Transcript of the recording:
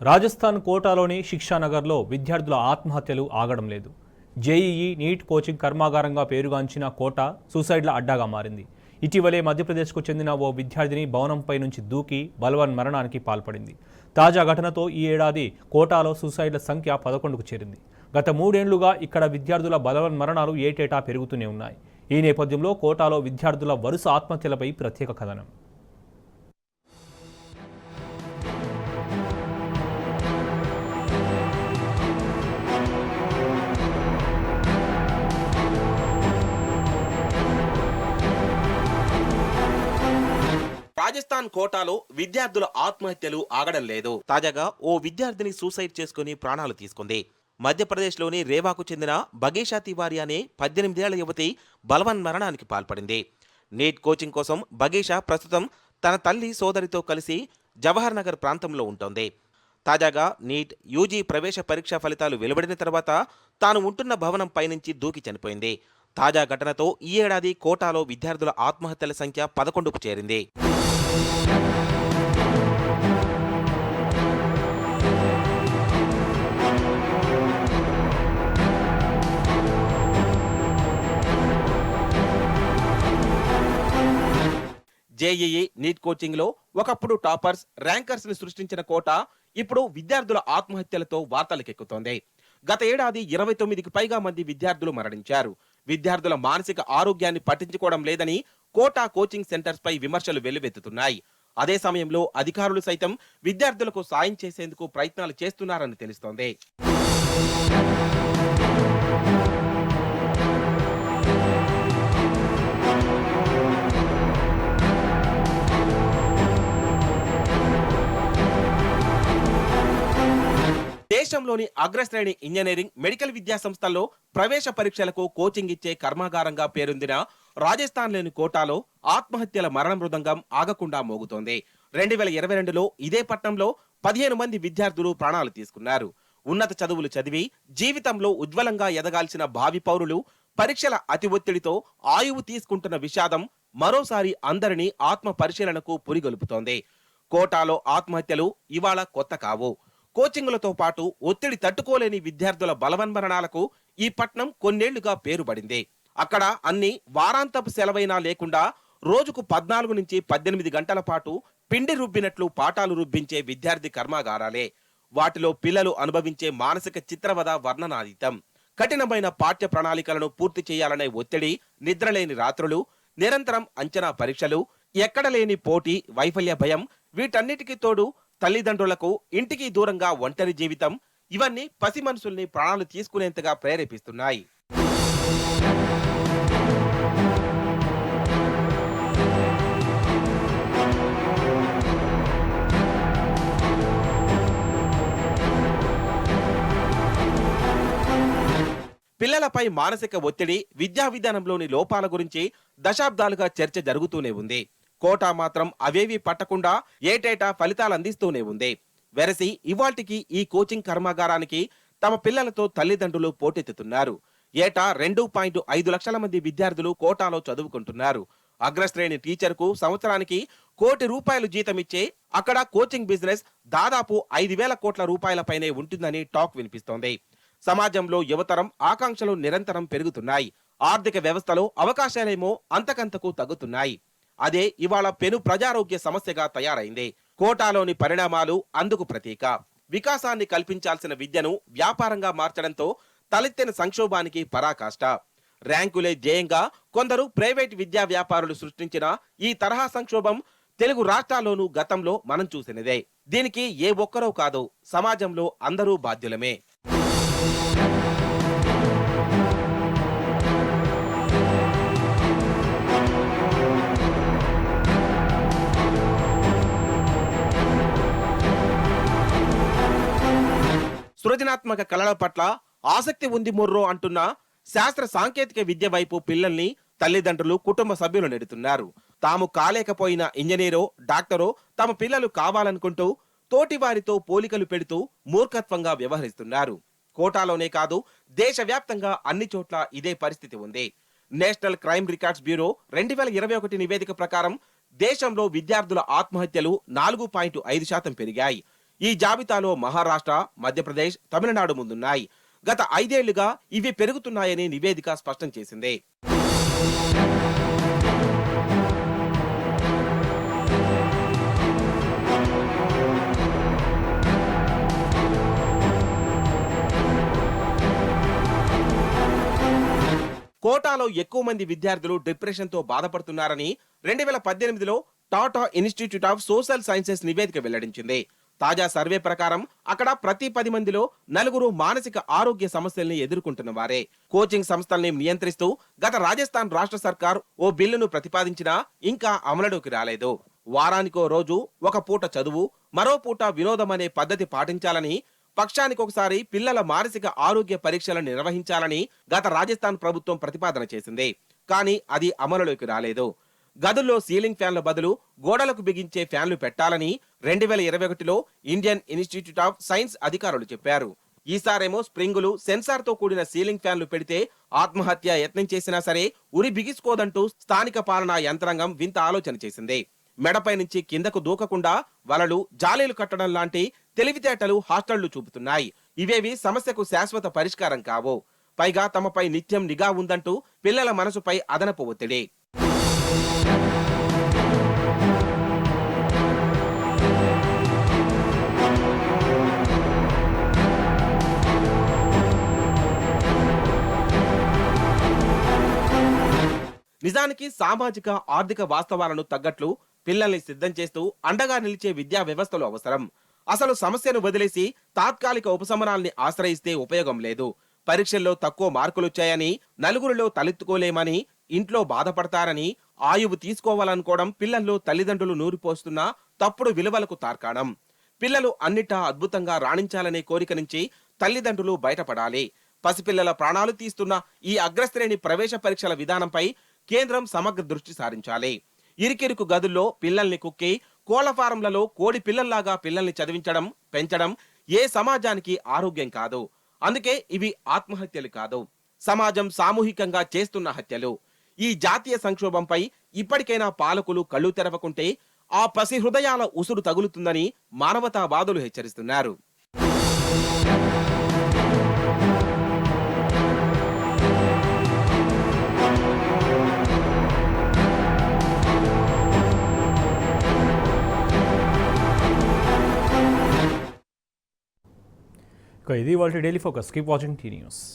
రాజస్థాన్ కోటాలోని శిక్షానగర్లో విద్యార్థుల ఆత్మహత్యలు ఆగడం లేదు. జేఈఈ నీట్ కోచింగ్ కర్మాగారంగా పేరుగాంచిన కోట సూసైడ్ల అడ్డాగా మారింది. ఇటీవలే మధ్యప్రదేశ్కు చెందిన ఓ విద్యార్థిని భవనంపై నుంచి దూకి బలవన్ మరణానికి పాల్పడింది. తాజా ఘటనతో ఈ ఏడాది కోటాలో సూసైడ్ల సంఖ్య 11కు చేరింది. గత 3 ఏళ్లుగా ఇక్కడ విద్యార్థుల బలవన్ మరణాలు ఏటేటా పెరుగుతూనే ఉన్నాయి. ఈ నేపథ్యంలో కోటాలో విద్యార్థుల వరుస ఆత్మహత్యలపై ప్రత్యేక కథనం. రాజస్థాన్ కోటాలో విద్యార్థుల ఆత్మహత్యలు ఆగడం లేదు. తాజాగా ఓ విద్యార్థిని సూసైడ్ చేసుకుని ప్రాణాలు తీసుకుంది. మధ్యప్రదేశ్లోని రేవాకు చెందిన బగేషా తివారీ అనే 18 ఏళ్ల యువతి బలవన్ మరణానికి పాల్పడింది. నీట్ కోచింగ్ కోసం బగేషా ప్రస్తుతం తన తల్లి సోదరితో కలిసి జవహర్ నగర్ ప్రాంతంలో ఉంటోంది. తాజాగా నీట్ యూజీ ప్రవేశ పరీక్ష ఫలితాలు వెలువడిన తర్వాత తాను ఉంటున్న భవనం పైనుంచి దూకి చనిపోయింది. తాజా ఘటనతో ఈ ఏడాది కోటాలో విద్యార్థుల ఆత్మహత్యల సంఖ్య 11కు చేరింది. జేఈఈ నీట్ కోచింగ్ లో ఒకప్పుడు టాపర్స్ ర్యాంకర్స్ ని సృష్టించిన కోట ఇప్పుడు విద్యార్థుల ఆత్మహత్యలతో వార్తలకెక్కుతోంది. గత ఏడాది 29కి పైగా మంది విద్యార్థులు మరణించారు. విద్యార్థుల మానసిక ఆరోగ్యాన్ని పట్టించుకోవడం లేదని కోటా కోచింగ్ సెంటర్స్ పై విమర్శలు వెల్లువెత్తుతున్నాయి. అదే సమయంలో అధికారులు సైతం విద్యార్థులకు సాయం చేసేందుకు ప్రయత్నాలు చేస్తున్నారని తెలుస్తోంది. దేశంలోని అగ్రశ్రేణి ఇంజనీరింగ్, మెడికల్ విద్యా సంస్థల్లో ప్రవేశ పరీక్షలకు కోచింగ్ ఇచ్చే కర్మాగారంగా పేరొందిన రాజస్థాన్లోని కోటాలో ఆత్మహత్యల మరణ మృదంగం ఆగకుండా మోగుతోంది. 2022లో ఇదే పట్టణంలో 15 మంది విద్యార్థులు ప్రాణాలు తీసుకున్నారు. ఉన్నత చదువులు చదివి జీవితంలో ఉజ్వలంగా ఎదగాల్సిన భావి పౌరులు పరీక్షల అతి ఒత్తిడితో ఆయువు తీసుకుంటున్న విషాదం మరోసారి అందరినీ ఆత్మ పరిశీలనకు పురిగొల్పుతోంది. కోటాలో ఆత్మహత్యలు ఇవాళ కొత్త కావు. కోచింగులతో పాటు ఒత్తిడి తట్టుకోలేని విద్యార్థుల బలవన్మరణాలకు ఈ పట్నం కొన్నేళ్లుగా పేరుపడింది. అక్కడ అన్ని వారాంతపు సెలవైనా లేకుండా రోజుకు 14 నుంచి 18 గంటల పాటు పిండి రుబ్బినట్లు పాఠాలు రుబ్బించే విద్యార్థి కర్మాగారాలే. వాటిలో పిల్లలు అనుభవించే మానసిక చిత్రవద వర్ణనాతీతం. కఠినమైన పాఠ్య ప్రణాళికలను పూర్తి చేయాలనే ఒత్తిడి, నిద్రలేని రాత్రులు, నిరంతరం అంచనా పరీక్షలు, ఎక్కడలేని పోటీ, వైఫల్య భయం, వీటన్నిటికీ తోడు తల్లిదండ్రులకు ఇంటికి దూరంగా ఒంటరి జీవితం, ఇవన్నీ పసి మనుషుల్ని ప్రాణాలు తీసుకునేంతగా ప్రేరేపిస్తున్నాయి. పిల్లలపై మానసిక ఒత్తిడి, విద్యా విధానంలోని లోపాల గురించి దశాబ్దాలుగా చర్చ జరుగుతూనే ఉంది. కోటా మాత్రం అవేవీ పట్టకుండా ఏటేటా ఫలితాలు అందిస్తూనే ఉంది. వెరసి ఇవాల్టికి ఈ కోచింగ్ కర్మాగారానికి తమ పిల్లలతో తల్లిదండ్రులు పోటెత్తుతున్నారు. ఏటా 2.5 లక్షల మంది విద్యార్థులు కోటాలో చదువుకుంటున్నారు. అగ్రశ్రేణి టీచర్కు సంవత్సరానికి ₹1 కోటి జీతమిచ్చే అక్కడ కోచింగ్ బిజినెస్ దాదాపు 5,000 కోట్ల రూపాయలపైనే ఉంటుందని టాక్ వినిపిస్తోంది. సమాజంలో యువతరం ఆకాంక్షలు నిరంతరం పెరుగుతున్నాయి. ఆర్థిక వ్యవస్థలో అవకాశాలేమో అంతకంతకు తగ్గుతున్నాయి. అదే ఇవాళ పెను ప్రజారోగ్య సమస్యగా తయారైంది. కోటాలోని పరిణామాలు అందుకు ప్రతీక. వికాసాన్ని కల్పించాల్సిన విద్యను వ్యాపారంగా మార్చడంతో తలెత్తిన సంక్షోభానికి పరాకాష్ట. ర్యాంకులే ధ్యేయంగా కొందరు ప్రైవేట్ విద్యా వ్యాపారులు సృష్టించిన ఈ తరహా సంక్షోభం తెలుగు రాష్ట్రాల్లోనూ గతంలో మనం చూసినదే. దీనికి ఏ ఒక్కరో కాదు, సమాజంలో అందరూ బాధ్యులమే. సృజనాత్మక కళల పట్ల ఆసక్తి ఉంది మొర్రో అంటున్న శాస్త్ర సాంకేతిక విద్య వైపు పిల్లల్ని తల్లిదండ్రులు, కుటుంబ సభ్యులు నెడుతున్నారు. తాము కాలేకపోయిన ఇంజనీరో, డాక్టరో తమ పిల్లలు కావాలనుకుంటూ తోటివారితో పోలికలు పెడుతూ మూర్ఖత్వంగా వ్యవహరిస్తున్నారు. కోటాలోనే కాదు, దేశవ్యాప్తంగా అన్ని చోట్ల ఇదే పరిస్థితి ఉంది. నేషనల్ క్రైమ్ రికార్డ్స్ బ్యూరో 2021 నివేదిక ప్రకారం దేశంలో విద్యార్థుల ఆత్మహత్యలు 4.5% పెరిగాయి. ఈ జాబితాలో మహారాష్ట్ర, మధ్యప్రదేశ్, తమిళనాడు ముందున్నాయి. గత 5 ఏళ్లుగా ఇవి పెరుగుతున్నాయని నివేదిక స్పష్టం చేసింది. కోటాలో ఎక్కువ మంది విద్యార్థులు డిప్రెషన్తో బాధపడుతున్నారని 2018లో Tata institute of social sciences నివేదిక వెల్లడించింది. తాజా సర్వే ప్రకారం అక్కడ ప్రతి 10 మందిలో 4 మానసిక ఆరోగ్య సమస్యల్ని ఎదుర్కొంటున్న వారే. కోచింగ్ సంస్థల్ని నియంత్రిస్తూ గత రాజస్థాన్ రాష్ట్ర సర్కార్ ఓ బిల్లును ప్రతిపాదించినా ఇంకా అమలులోకి రాలేదు. వారానికో రోజు ఒక పూట చదువు, మరో పూట వినోదం అనే పద్ధతి పాటించాలని, పక్షానికొకసారి పిల్లల మానసిక ఆరోగ్య పరీక్షలను నిర్వహించాలని గత రాజస్థాన్ ప్రభుత్వం ప్రతిపాదన చేసింది. కానీ అది అమలులోకి రాలేదు. గదుల్లో సీలింగ్ ఫ్యాన్ల బదులు గోడలకు బిగించే ఫ్యాన్లు పెట్టాలని 2021లో ఇండియన్ ఇన్స్టిట్యూట్ ఆఫ్ సైన్స్ అధికారులు చెప్పారు. ఈసారేమో స్ప్రింగులు, సెన్సార్తో కూడిన సీలింగ్ ఫ్యాన్లు పెడితే ఆత్మహత్య యత్నం చేసినా సరే ఉరి బిగిసుకోదంటూ స్థానిక పాలనా యంత్రాంగం వింత ఆలోచన చేసింది. మెడపై నుంచి కిందకు దూకకుండా వలలు, జాలీలు కట్టడం లాంటి తెలివితేటలు హాస్టళ్లు చూపుతున్నాయి. ఇవేవి సమస్యకు శాశ్వత పరిష్కారం కావు. పైగా తమపై నిత్యం నిఘా ఉందంటూ పిల్లల మనసుపై అదనపు ఒత్తిడి. నిజానికి సామాజిక, ఆర్థిక వాస్తవాలను తగ్గట్లు పిల్లల్ని సిద్ధం చేస్తూ అండగా నిలిచే విద్యా వ్యవస్థలు అవసరం. అసలు సమస్యను వదిలేసి తాత్కాలిక ఉపశమనాల్ని ఆశ్రయిస్తే ఉపయోగం లేదు. పరీక్షల్లో తక్కువ మార్కులొచ్చాయని, నలుగురిలో తలెత్తుకోలేమని, ఇంట్లో బాధపడతారని, ఆయువు తీసుకోవాలనుకోవడం పిల్లల్లో తల్లిదండ్రులు నూరిపోస్తున్న తప్పుడు విలువలకు తార్కాణం. పిల్లలు అన్నిటా అద్భుతంగా రాణించాలనే కోరిక నుంచి తల్లిదండ్రులు బయటపడాలి. పసిపిల్లల ప్రాణాలు తీస్తున్న ఈ అగ్రశ్రేణి ప్రవేశ పరీక్షల విధానంపై కేంద్రం సమగ్ర దృష్టి సారించాలి. ఇరికిరుకు గదుల్లో పిల్లల్ని కుక్కి, కోళ్ల ఫారంలలో కోడి పిల్లల్లాగా పిల్లల్ని చదివించడం, పెంచడం ఏ సమాజానికి ఆరోగ్యం కాదు. అందుకే ఇవి ఆత్మహత్యలు కాదు, సమాజం సామూహికంగా చేస్తున్న హత్యలు. ఈ జాతీయ సంక్షోభంపై ఇప్పటికైనా పాలకులు కళ్ళు తెరవకుంటే ఆ పసి హృదయాల ఉసురు తగులుతుందని మానవతావాదులు హెచ్చరిస్తున్నారు. ఇది వాళ్ళ daily focus. Keep watching tea news.